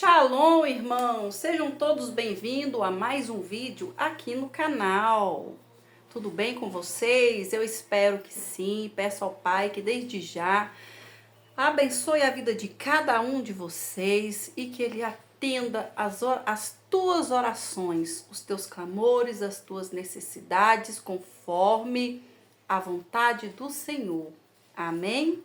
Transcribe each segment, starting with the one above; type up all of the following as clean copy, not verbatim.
Shalom, irmãos! Sejam todos bem-vindos a mais um vídeo aqui no canal. Tudo bem com vocês? Eu espero que sim. Peço ao Pai que desde já abençoe a vida de cada um de vocês e que Ele atenda as tuas orações, os teus clamores, as tuas necessidades, conforme a vontade do Senhor. Amém?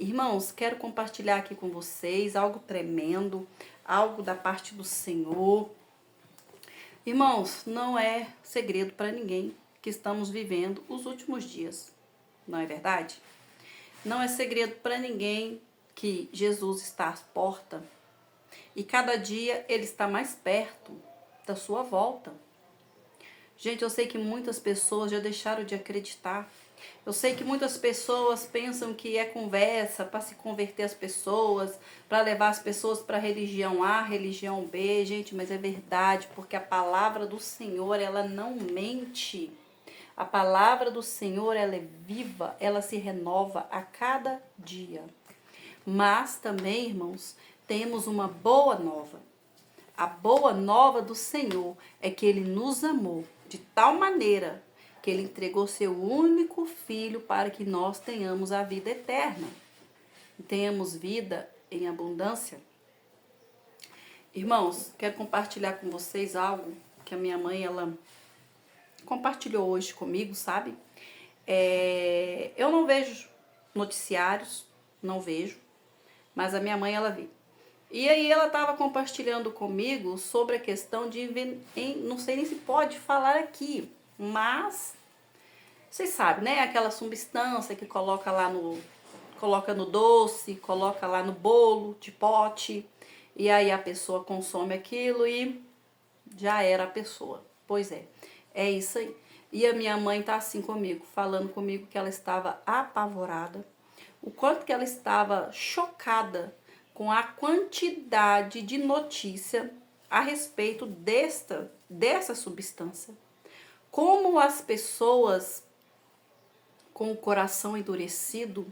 Irmãos, quero compartilhar aqui com vocês algo tremendo, algo da parte do Senhor. Irmãos, não é segredo para ninguém que estamos vivendo os últimos dias, não é verdade? Não é segredo para ninguém que Jesus está à porta e cada dia Ele está mais perto da sua volta. Gente, eu sei que muitas pessoas já deixaram de acreditar. Eu sei que muitas pessoas pensam que é conversa para se converter as pessoas, para levar as pessoas para a religião A, religião B. Gente, mas é verdade, porque a palavra do Senhor, ela não mente. A palavra do Senhor, ela é viva, ela se renova a cada dia. Mas também, irmãos, temos uma boa nova. A boa nova do Senhor é que Ele nos amou de tal maneira que Ele entregou seu único Filho para que nós tenhamos a vida eterna. E tenhamos vida em abundância. Irmãos, quero compartilhar com vocês algo que a minha mãe, ela compartilhou hoje comigo, sabe? Eu não vejo noticiários, não vejo, mas a minha mãe, ela vê. E aí ela estava compartilhando comigo sobre a questão de, não sei nem se pode falar aqui, mas vocês sabem, né? Aquela substância que coloca no doce, coloca lá no bolo de pote, e aí a pessoa consome aquilo e já era a pessoa. Pois é isso aí. E a minha mãe tá assim comigo, falando comigo que ela estava apavorada, o quanto que ela estava chocada com a quantidade de notícia a respeito dessa substância. Como as pessoas com o coração endurecido,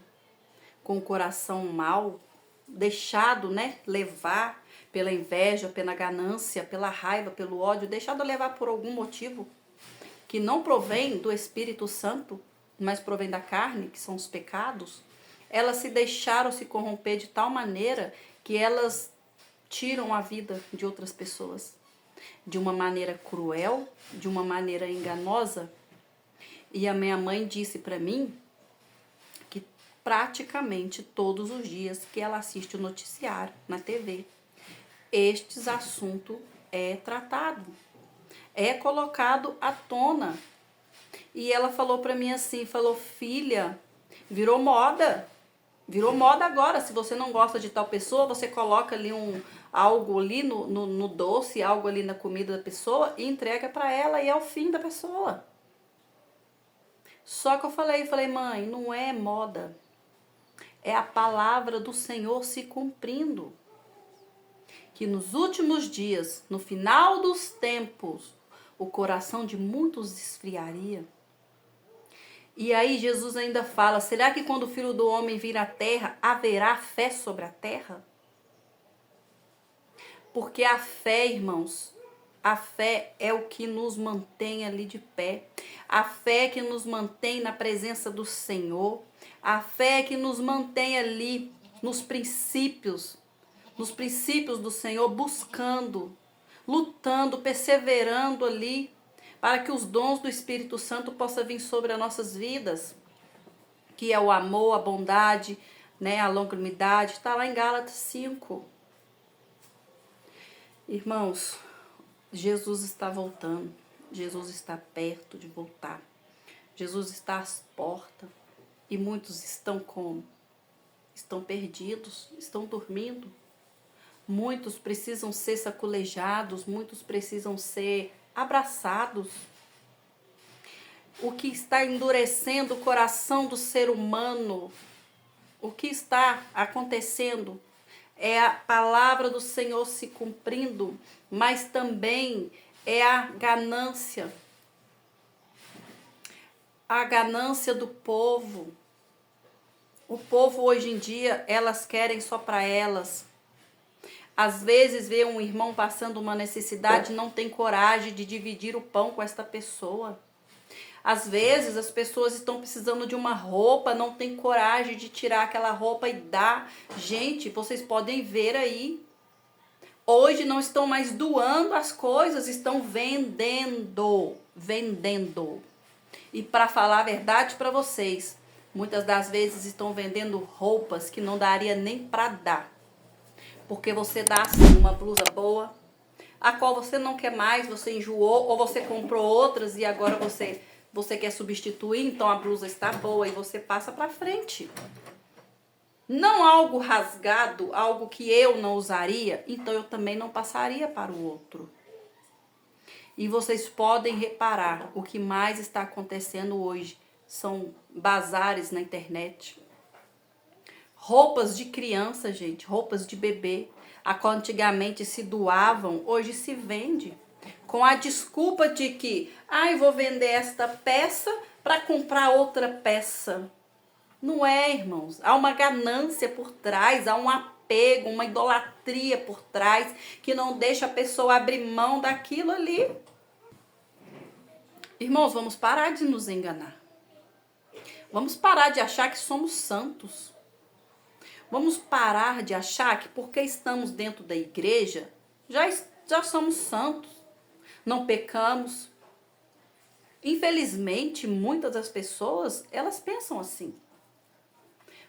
com o coração mau, deixado, levar pela inveja, pela ganância, pela raiva, pelo ódio, deixado levar por algum motivo que não provém do Espírito Santo, mas provém da carne, que são os pecados, elas se deixaram se corromper de tal maneira que elas tiram a vida de outras pessoas de uma maneira cruel, de uma maneira enganosa. E a minha mãe disse para mim que praticamente todos os dias que ela assiste o noticiário na TV, estes assuntos é tratado, é colocado à tona. E ela falou para mim assim, falou: filha, virou moda agora. Se você não gosta de tal pessoa, você coloca ali algo ali no doce, algo ali na comida da pessoa e entrega para ela e é o fim da pessoa. Só que eu falei, mãe, não é moda. É a palavra do Senhor se cumprindo. Que nos últimos dias, no final dos tempos, o coração de muitos esfriaria. E aí Jesus ainda fala: será que quando o Filho do Homem vir à terra, haverá fé sobre a terra? Porque a fé, irmãos, a fé é o que nos mantém ali de pé. A fé é que nos mantém na presença do Senhor. A fé é que nos mantém ali nos princípios do Senhor, buscando, lutando, perseverando ali, para que os dons do Espírito Santo possam vir sobre as nossas vidas, que é o amor, a bondade, a longanimidade, está lá em Gálatas 5. Irmãos, Jesus está voltando, Jesus está perto de voltar, Jesus está às portas e muitos estão como? Estão perdidos, estão dormindo. Muitos precisam ser saculejados, muitos precisam ser abraçados. O que está endurecendo o coração do ser humano, o que está acontecendo é a palavra do Senhor se cumprindo, mas também é a ganância do povo. O povo hoje em dia, elas querem só para elas. Às vezes vê um irmão passando uma necessidade e não tem coragem de dividir o pão com esta pessoa. Às vezes as pessoas estão precisando de uma roupa, não tem coragem de tirar aquela roupa e dar. Gente, vocês podem ver aí. Hoje não estão mais doando as coisas, estão vendendo. Vendendo. E para falar a verdade para vocês, muitas das vezes estão vendendo roupas que não daria nem para dar. Porque você dá assim uma blusa boa, a qual você não quer mais, você enjoou, ou você comprou outras e agora você quer substituir, então a blusa está boa e você passa para frente. Não algo rasgado, algo que eu não usaria, então eu também não passaria para o outro. E vocês podem reparar, o que mais está acontecendo hoje são bazares na internet. Roupas de criança, gente, roupas de bebê, a qual antigamente se doavam, hoje se vende. Com a desculpa de que, vou vender esta peça para comprar outra peça. Não é, irmãos. Há uma ganância por trás, há um apego, uma idolatria por trás, que não deixa a pessoa abrir mão daquilo ali. Irmãos, vamos parar de nos enganar. Vamos parar de achar que somos santos. Vamos parar de achar que porque estamos dentro da igreja, já somos santos. Não pecamos. Infelizmente, muitas das pessoas, elas pensam assim.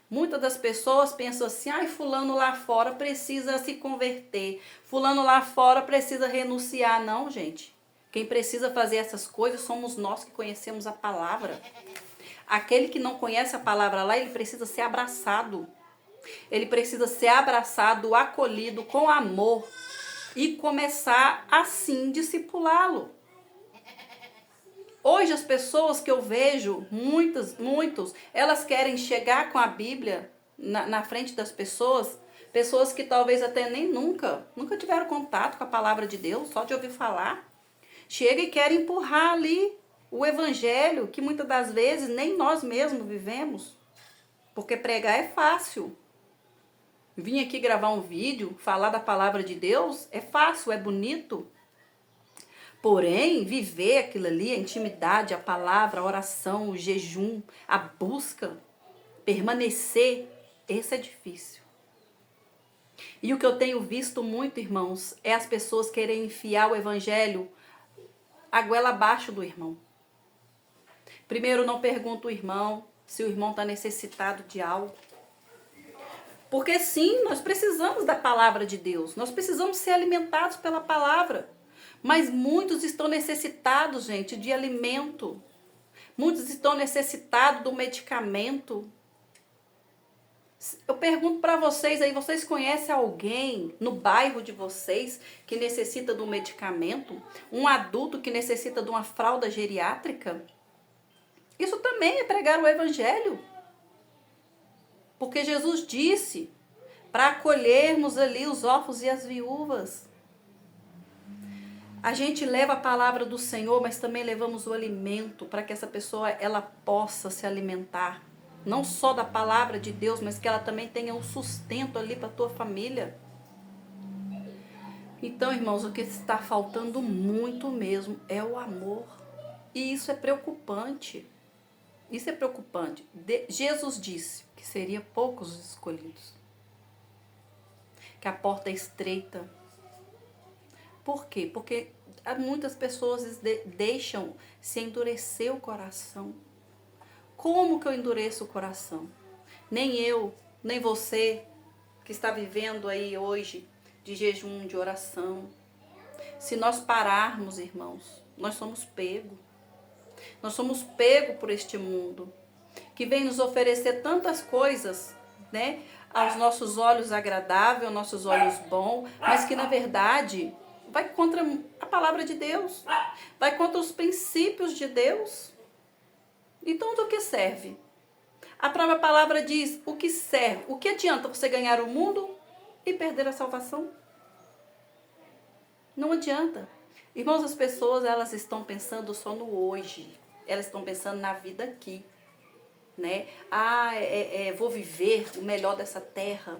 Muitas das pessoas pensam assim, fulano lá fora precisa se converter. Fulano lá fora precisa renunciar. Não, gente. Quem precisa fazer essas coisas somos nós que conhecemos a palavra. Aquele que não conhece a palavra lá, ele precisa ser abraçado. Ele precisa ser abraçado, acolhido com amor e começar assim discipulá-lo. Hoje as pessoas que eu vejo, muitos, elas querem chegar com a Bíblia na frente das pessoas que talvez até nem nunca tiveram contato com a palavra de Deus, só de ouvir falar. Chega e quer empurrar ali o evangelho, que muitas das vezes nem nós mesmos vivemos. Porque pregar é fácil. Vim aqui gravar um vídeo, falar da palavra de Deus, é fácil, é bonito. Porém, viver aquilo ali, a intimidade, a palavra, a oração, o jejum, a busca, permanecer, esse é difícil. E o que eu tenho visto muito, irmãos, é as pessoas querem enfiar o evangelho a goela abaixo do irmão. Primeiro, não pergunta o irmão se o irmão está necessitado de algo. Porque sim, nós precisamos da palavra de Deus. Nós precisamos ser alimentados pela palavra. Mas muitos estão necessitados, gente, de alimento. Muitos estão necessitados do medicamento. Eu pergunto para vocês aí, vocês conhecem alguém no bairro de vocês que necessita de um medicamento? Um adulto que necessita de uma fralda geriátrica? Isso também é pregar o evangelho. Porque Jesus disse para acolhermos ali os órfãos e as viúvas. A gente leva a palavra do Senhor, mas também levamos o alimento para que essa pessoa ela possa se alimentar. Não só da palavra de Deus, mas que ela também tenha um sustento ali para a tua família. Então, irmãos, o que está faltando muito mesmo é o amor. E isso é preocupante. Isso é preocupante. Jesus disse que seria poucos os escolhidos. Que a porta é estreita. Por quê? Porque muitas pessoas deixam se endurecer o coração. Como que eu endureço o coração? Nem eu, nem você, que está vivendo aí hoje de jejum, de oração. Se nós pararmos, irmãos, nós somos pegos. Nós somos pegos por este mundo, que vem nos oferecer tantas coisas, né? Aos nossos olhos agradável, aos nossos olhos bom, mas que na verdade vai contra a palavra de Deus, vai contra os princípios de Deus. Então, do que serve? A própria palavra diz, o que serve? O que adianta você ganhar o mundo e perder a salvação? Não adianta. Irmãos, as pessoas, elas estão pensando só no hoje. Elas estão pensando na vida aqui, né? Vou viver o melhor dessa terra.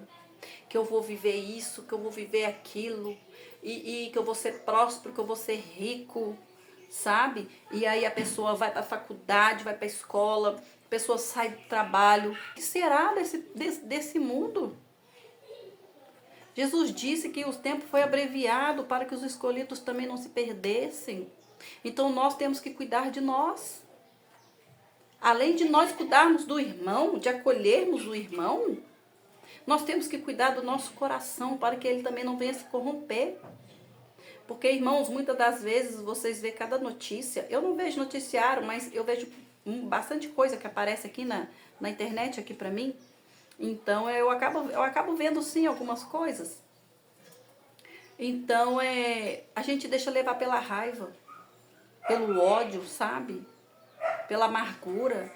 que eu vou viver isso, que eu vou viver aquilo, e que eu vou ser próspero, que eu vou ser rico, sabe? E aí a pessoa vai para a faculdade, vai para a escola, a pessoa sai do trabalho. O que será desse mundo? Jesus disse que o tempo foi abreviado para que os escolhidos também não se perdessem. Então nós temos que cuidar de nós. Além de nós cuidarmos do irmão, de acolhermos o irmão, nós temos que cuidar do nosso coração para que ele também não venha se corromper. Porque, irmãos, muitas das vezes vocês vê cada notícia. Eu não vejo noticiário, mas eu vejo bastante coisa que aparece aqui na internet aqui para mim. Então eu acabo vendo sim algumas coisas. Então a gente deixa levar pela raiva, pelo ódio, sabe? Pela amargura.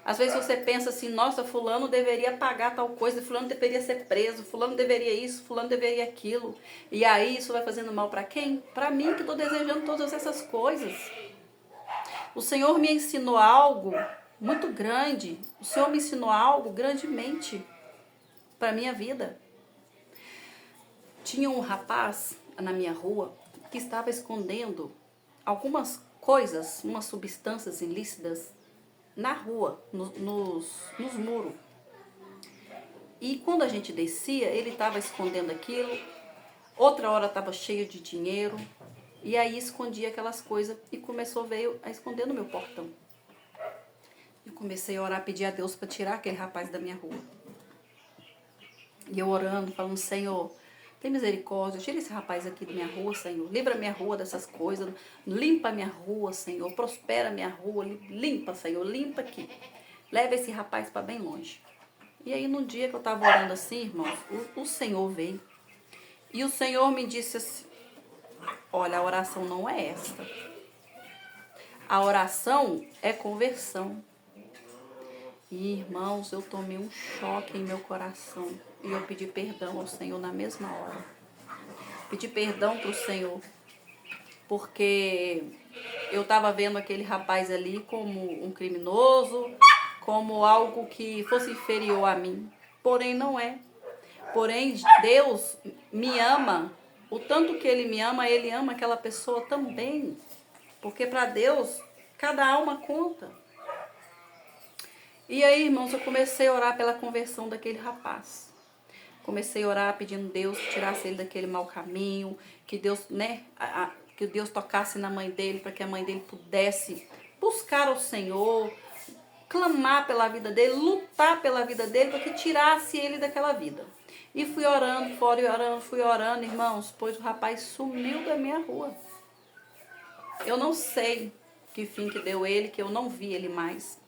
Às vezes você pensa assim, nossa, fulano deveria pagar tal coisa, fulano deveria ser preso, fulano deveria isso, fulano deveria aquilo. E aí isso vai fazendo mal para quem? Para mim que estou desejando todas essas coisas. O Senhor me ensinou algo muito grande. O Senhor me ensinou algo grandemente para a minha vida. Tinha um rapaz na minha rua que estava escondendo algumas coisas, umas substâncias ilícitas na rua, nos muros. E quando a gente descia, ele estava escondendo aquilo, outra hora estava cheio de dinheiro, e aí escondia aquelas coisas e veio a esconder no meu portão. Eu comecei a orar, pedir a Deus para tirar aquele rapaz da minha rua. E eu orando, falando, Senhor, tem misericórdia, tira esse rapaz aqui da minha rua, Senhor. Livra minha rua dessas coisas. Limpa minha rua, Senhor. Prospera minha rua. Limpa, Senhor. Limpa aqui. Leva esse rapaz para bem longe. E aí, num dia que eu estava orando assim, irmãos, o Senhor veio. E o Senhor me disse assim, olha, a oração não é esta. A oração é conversão. E, irmãos, eu tomei um choque em meu coração. E eu pedi perdão ao Senhor na mesma hora. Pedi perdão para o Senhor. Porque eu estava vendo aquele rapaz ali como um criminoso, como algo que fosse inferior a mim. Porém, não é. Porém, Deus me ama. O tanto que Ele me ama, Ele ama aquela pessoa também. Porque para Deus, cada alma conta. E aí, irmãos, eu comecei a orar pela conversão daquele rapaz. Comecei a orar pedindo a Deus que tirasse ele daquele mau caminho, que Deus, que Deus tocasse na mãe dele, para que a mãe dele pudesse buscar ao Senhor, clamar pela vida dele, lutar pela vida dele, para que tirasse ele daquela vida. E fui orando, fui orando, irmãos, pois o rapaz sumiu da minha rua. Eu não sei que fim que deu ele, que eu não vi ele mais.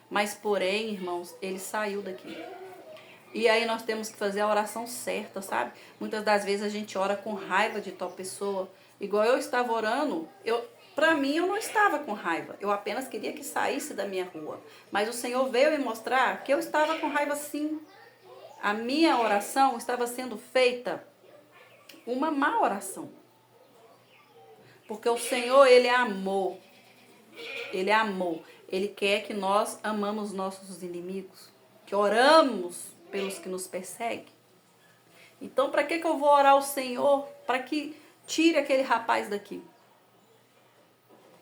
Mas, porém, irmãos, ele saiu daqui. E aí nós temos que fazer a oração certa, sabe? Muitas das vezes a gente ora com raiva de tal pessoa. Igual eu estava orando, para mim eu não estava com raiva. Eu apenas queria que saísse da minha rua. Mas o Senhor veio me mostrar que eu estava com raiva sim. A minha oração estava sendo feita uma má oração. Porque o Senhor, Ele amou. Ele amou. Ele quer que nós amamos nossos inimigos. Que oramos pelos que nos perseguem. Então, para que eu vou orar ao Senhor? Para que tire aquele rapaz daqui.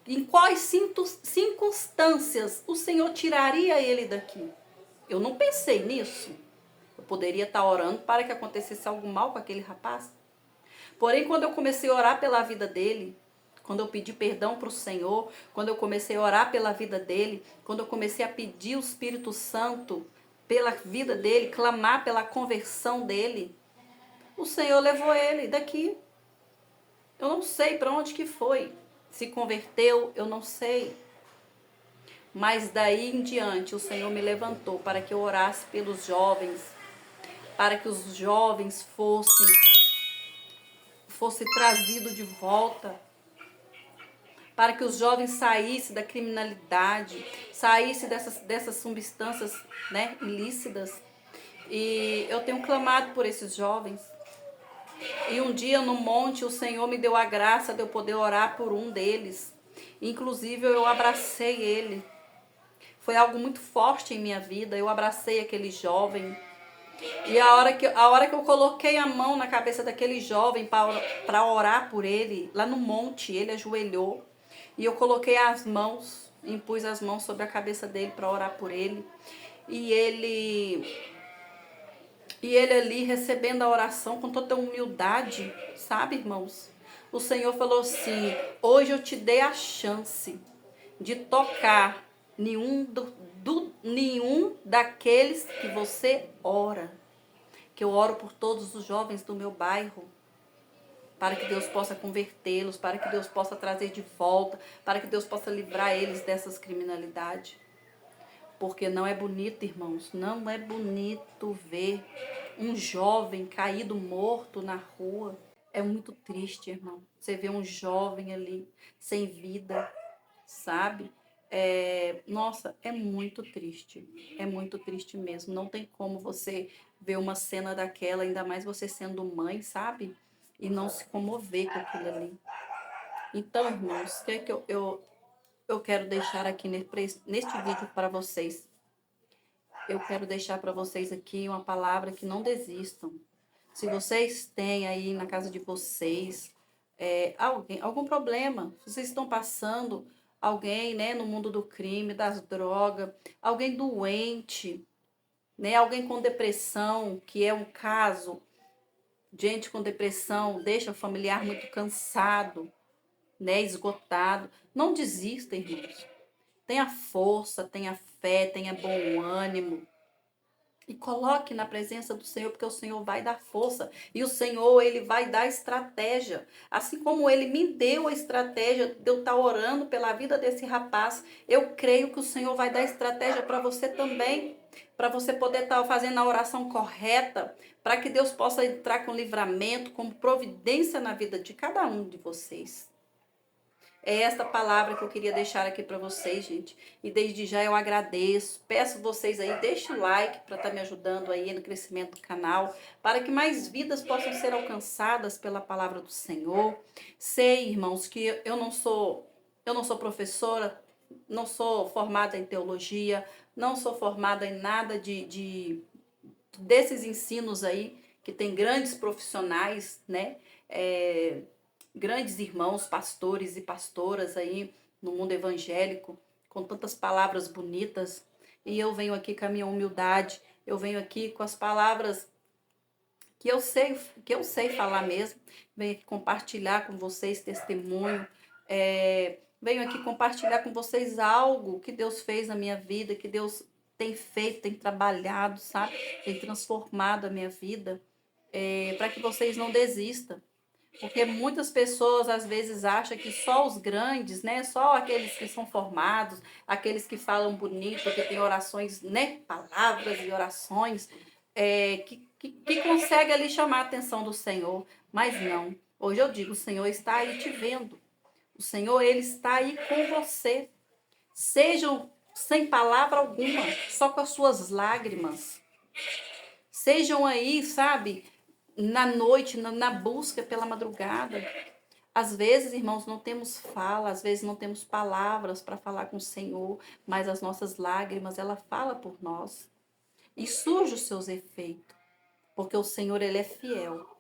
Em quais circunstâncias o Senhor tiraria ele daqui? Eu não pensei nisso. Eu poderia estar orando para que acontecesse algo mal com aquele rapaz. Porém, quando eu comecei a orar pela vida dele, quando eu pedi perdão para o Senhor, quando eu comecei a orar pela vida dele, quando eu comecei a pedir o Espírito Santo pela vida dele, clamar pela conversão dele, o Senhor levou ele daqui. Eu não sei para onde que foi. Se converteu, eu não sei. Mas daí em diante o Senhor me levantou para que eu orasse pelos jovens, para que os jovens fossem trazidos de volta, para que os jovens saíssem da criminalidade, saíssem dessas substâncias, ilícitas. E eu tenho clamado por esses jovens. E um dia no monte o Senhor me deu a graça de eu poder orar por um deles. Inclusive eu abracei ele. Foi algo muito forte em minha vida. Eu abracei aquele jovem. E a hora que eu coloquei a mão na cabeça daquele jovem para orar por ele, lá no monte, ele ajoelhou. E eu coloquei as mãos, impus as mãos sobre a cabeça dele para orar por ele. E ele ali recebendo a oração com toda humildade, sabe, irmãos? O Senhor falou assim: hoje eu te dei a chance de tocar nenhum daqueles que você ora. Que eu oro por todos os jovens do meu bairro, para que Deus possa convertê-los, para que Deus possa trazer de volta, para que Deus possa livrar eles dessas criminalidades. Porque não é bonito, irmãos, não é bonito ver um jovem caído morto na rua. É muito triste, irmão. Você vê um jovem ali sem vida, sabe? Nossa, é muito triste. É muito triste mesmo. Não tem como você ver uma cena daquela, ainda mais você sendo mãe, sabe? E não se comover com aquilo ali. Então, irmãos, o que é que eu quero deixar aqui neste vídeo para vocês? Eu quero deixar para vocês aqui uma palavra que não desistam. Se vocês têm aí na casa de vocês algum problema, vocês estão passando alguém, né, no mundo do crime, das drogas, alguém doente, né, alguém com depressão, que é um caso, gente com depressão deixa o familiar muito cansado, né, esgotado. Não desista, irmãos. Tenha força, tenha fé, tenha bom ânimo. E coloque na presença do Senhor, porque o Senhor vai dar força. E o Senhor, Ele vai dar estratégia. Assim como Ele me deu a estratégia de eu estar orando pela vida desse rapaz, eu creio que o Senhor vai dar estratégia para você também. Para você poder estar fazendo a oração correta. Para que Deus possa entrar com livramento, com providência na vida de cada um de vocês. É esta palavra que eu queria deixar aqui para vocês, gente. E desde já eu agradeço. Peço vocês aí, deixe o like para estar me ajudando aí no crescimento do canal, para que mais vidas possam ser alcançadas pela palavra do Senhor. Sei, irmãos, que eu não sou professora, não sou formada em teologia, não sou formada em nada desses ensinos aí, que tem grandes profissionais, né? Grandes irmãos, pastores e pastoras aí no mundo evangélico, com tantas palavras bonitas. E eu venho aqui com a minha humildade, eu venho aqui com as palavras que eu sei falar mesmo. Venho aqui compartilhar com vocês testemunho. Venho aqui compartilhar com vocês algo que Deus fez na minha vida, que Deus tem feito, tem trabalhado, sabe? Tem transformado a minha vida, para que vocês não desistam. Porque muitas pessoas às vezes acham que só os grandes, né? Só aqueles que são formados, aqueles que falam bonito, que têm orações, né? Palavras e orações, que consegue ali chamar a atenção do Senhor. Mas não. Hoje eu digo, o Senhor está aí te vendo. O Senhor, Ele está aí com você. Sejam sem palavra alguma, só com as suas lágrimas. Sejam aí, sabe, na noite, na busca pela madrugada. Às vezes, irmãos, não temos fala, às vezes não temos palavras para falar com o Senhor, mas as nossas lágrimas, ela fala por nós. E surge os seus efeitos, porque o Senhor, Ele é fiel.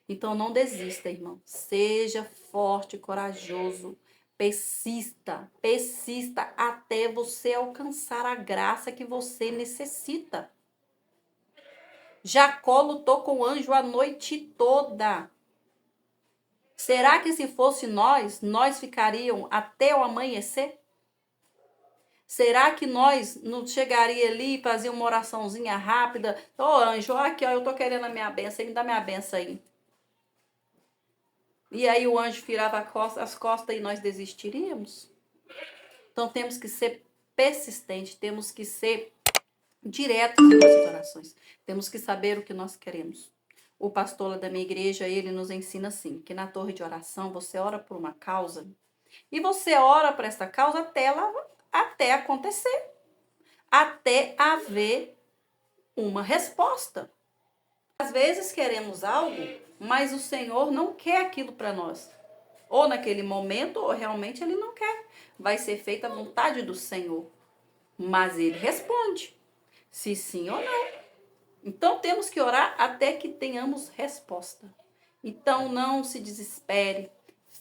Então, não desista, irmão. Seja forte, corajoso. Persista até você alcançar a graça que você necessita. Jacó lutou com o anjo a noite toda. Será que se fosse nós ficaríamos até o amanhecer? Será que nós não chegaria ali e fazia uma oraçãozinha rápida? Ô anjo, aqui, ó, eu tô querendo a minha benção, me dá minha benção aí. E aí o anjo virava as costas e nós desistiríamos? Então temos que ser persistentes, temos que ser diretos em nossas orações. Temos que saber o que nós queremos. O pastor lá da minha igreja, ele nos ensina assim, que na torre de oração você ora por uma causa e você ora por essa causa até acontecer, até haver uma resposta. Às vezes queremos algo, mas o Senhor não quer aquilo para nós. Ou naquele momento, ou realmente Ele não quer. Vai ser feita a vontade do Senhor. Mas Ele responde, se sim ou não. Então temos que orar até que tenhamos resposta. Então não se desespere,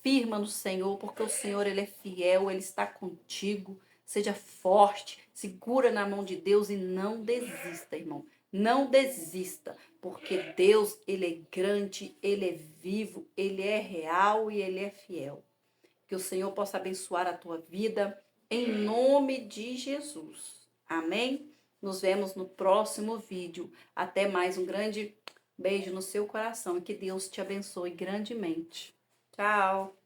firma no Senhor, porque o Senhor ele é fiel, ele está contigo. Seja forte, segura na mão de Deus e não desista, irmão. Não desista, porque Deus, ele é grande, ele é vivo, ele é real e ele é fiel. Que o Senhor possa abençoar a tua vida em nome de Jesus. Amém? Nos vemos no próximo vídeo. Até mais, um grande beijo no seu coração e que Deus te abençoe grandemente. Tchau!